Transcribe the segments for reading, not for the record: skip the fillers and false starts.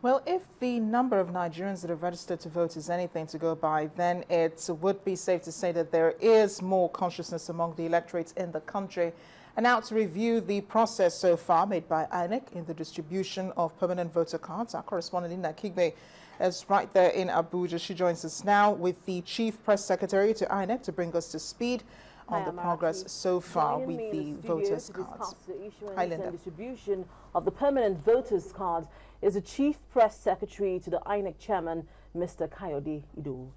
Well, if the number of Nigerians that have registered to vote is anything to go by, then it would be safe to say that there is more consciousness among the electorates in the country. And now to review the process so far made by INEC in the distribution of permanent voter cards, our correspondent Linda Kigbe is right there in Abuja. She joins us now with the Chief Press Secretary to INEC to bring us to speed on the progress so far with the voters' cards. The issuance and distribution of the permanent voters' cards is the Chief Press Secretary to the INEC Chairman, Mr. Kayode Idowu.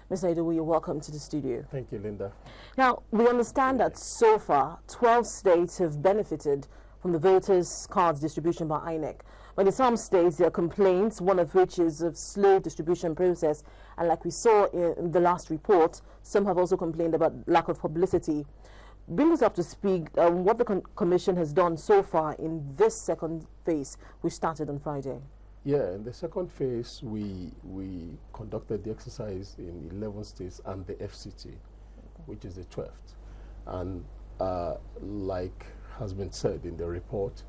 Mr. Idowu, you're welcome to the studio. Thank you, Linda. Now, we understand that so far, 12 states have benefited from the voters' cards distribution by INEC. But in some states, there are complaints, one of which is of slow distribution process. And like we saw in the last report, some have also complained about lack of publicity. Bring us up to speed what the Commission has done so far in this second phase, which started on Friday. Yeah, in the second phase, we conducted the exercise in 11 states and the FCT, which is the 12th. And like has been said in the report,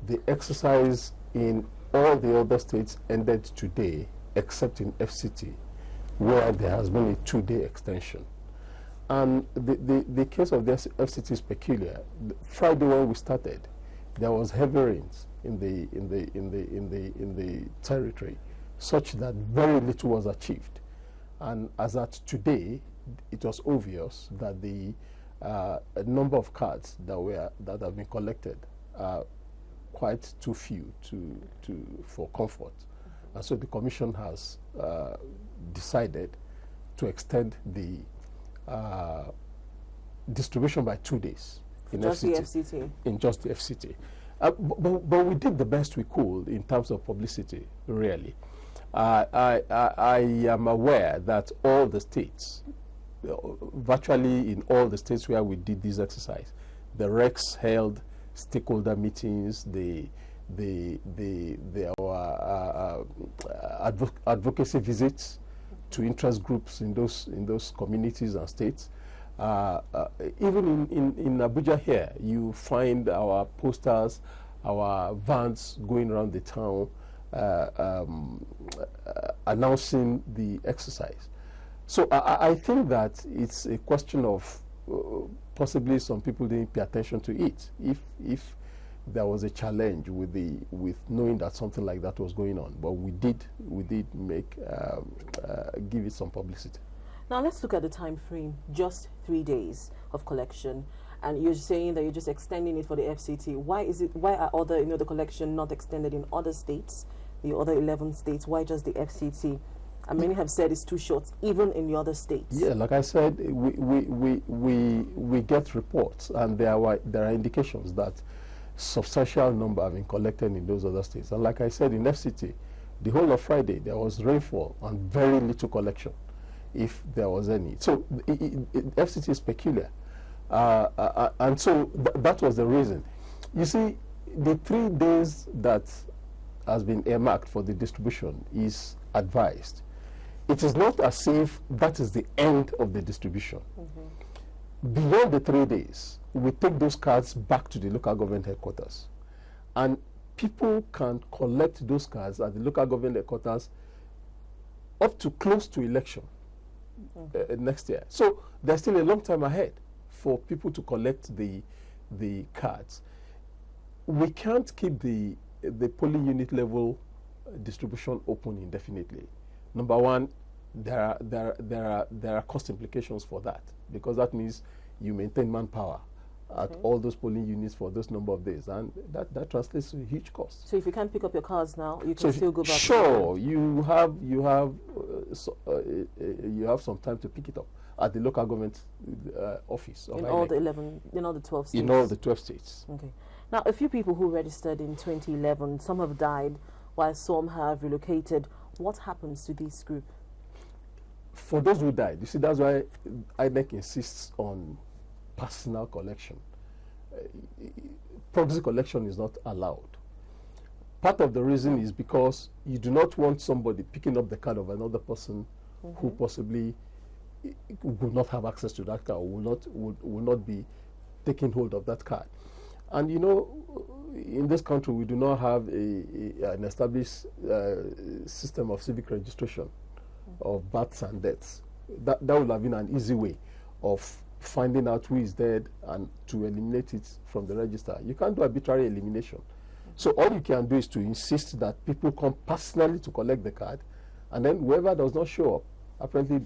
the exercise in all the other states ended today, except in FCT, where there has been a 2-day extension. And the case of the FCT is peculiar. Friday when we started, there was heavy rains in the territory, such that very little was achieved. And as at today, it was obvious that the number of cards that have been collected are quite too few for comfort. And so the Commission has decided to extend the distribution by 2 days in just FCT. The FCT. In just the FCT. But we did the best we could in terms of publicity, really. I am aware that all the states, virtually in all the states where we did this exercise, the RECs held stakeholder meetings, advocacy visits to interest groups in those communities and states. Even in Abuja here, you find our posters, our vans going around the town announcing the exercise. So I think that it's a question of possibly some people didn't pay attention to it. If there was a challenge with knowing that something like that was going on, but we did make give it some publicity. Now let's look at the time frame. Just 3 days of collection, and you're saying that you're just extending it for the FCT. Why are other the collection not extended in other states, the other 11 states? Why just the FCT? And many have said it's too short, even in the other states. Yeah, like I said, we get reports, and there are indications that substantial number have been collected in those other states. And like I said, in FCT, the whole of Friday there was rainfall and very little collection, if there was any. So FCT is peculiar, and so that was the reason. You see, the 3 days that has been earmarked for the distribution is advised. It is not as if that is the end of the distribution. Beyond the 3 days, we take those cards back to the local government headquarters, and people can collect those cards at the local government headquarters up to close to election next year. So there's still a long time ahead for people to collect the cards. We can't keep the polling unit level distribution open indefinitely. Number one, there are cost implications for that, because that means you maintain manpower at all those polling units for those number of days, and that translates to a huge cost. So if you can't pick up your cards now, you can still go back. Sure, you have some time to pick it up at the local government office. In all the 12 states. In all the 12 states. Okay. Now, a few people who registered in 2011, some have died, while some have relocated. What happens to this group? For those who died, you see, that's why INEC insists on personal collection. Proxy collection is not allowed. Part of the reason is because you do not want somebody picking up the card of another person who possibly will not have access to that card, or will not be taking hold of that card. And you know, in this country, we do not have an established system of civic registration of births and deaths. That would have been an easy way of finding out who is dead and to eliminate it from the register. You can't do arbitrary elimination. So all you can do is to insist that people come personally to collect the card, and then whoever does not show up apparently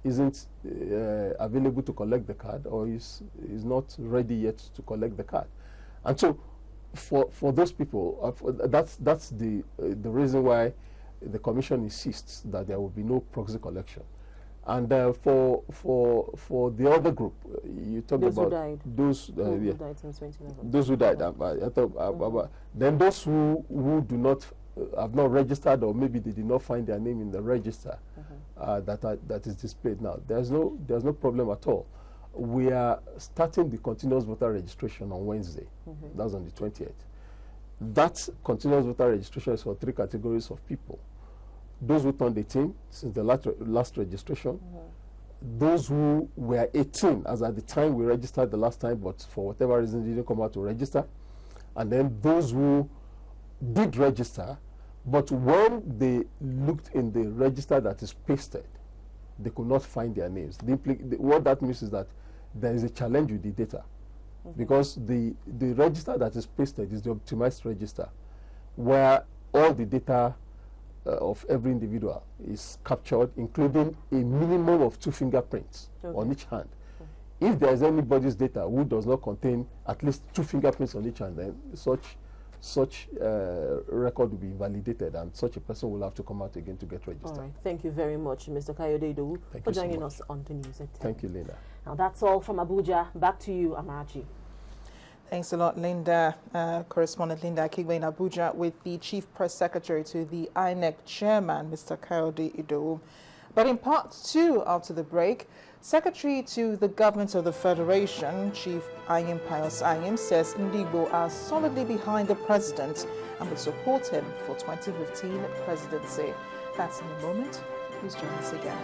isn't available to collect the card, or is not ready yet to collect the card. And so for those people, that's the reason why the Commission insists that there will be no proxy collection. And for the other group, you talk about those who died since 2011. Those who died. Then those who do not have not registered, or maybe they did not find their name in the register that is displayed now. There's no problem at all. We are starting the continuous voter registration on Wednesday. That's on the 20th. That continuous voter registration is for 3 categories of people: those who turned 18 since the last registration, those who were 18 as at the time we registered the last time, but for whatever reason didn't come out to register, and then those who did register, but when they looked in the register that is pasted, they could not find their names. What that means is that there is a challenge with the data, because the register that is pasted is the optimized register, where all the data of every individual is captured, including a minimum of 2 fingerprints on each hand. If there is anybody's data who does not contain at least 2 fingerprints on each hand, then such record will be invalidated, and such a person will have to come out again to get registered. All right. Thank you very much, Mr. Kayode Idowu, for joining us on the news at 10. Thank you, Linda. Now that's all from Abuja. Back to you, Amachi. Thanks a lot, Linda. Correspondent Linda Akigwe in Abuja with the Chief Press Secretary to the INEC Chairman, Mr. Kayode Idowu. But in part 2, after the break, Secretary to the Government of the Federation, Chief Ayim Pius Ayim, says Ndigbo are solidly behind the President and will support him for 2015 presidency. That's in a moment. Please join us again.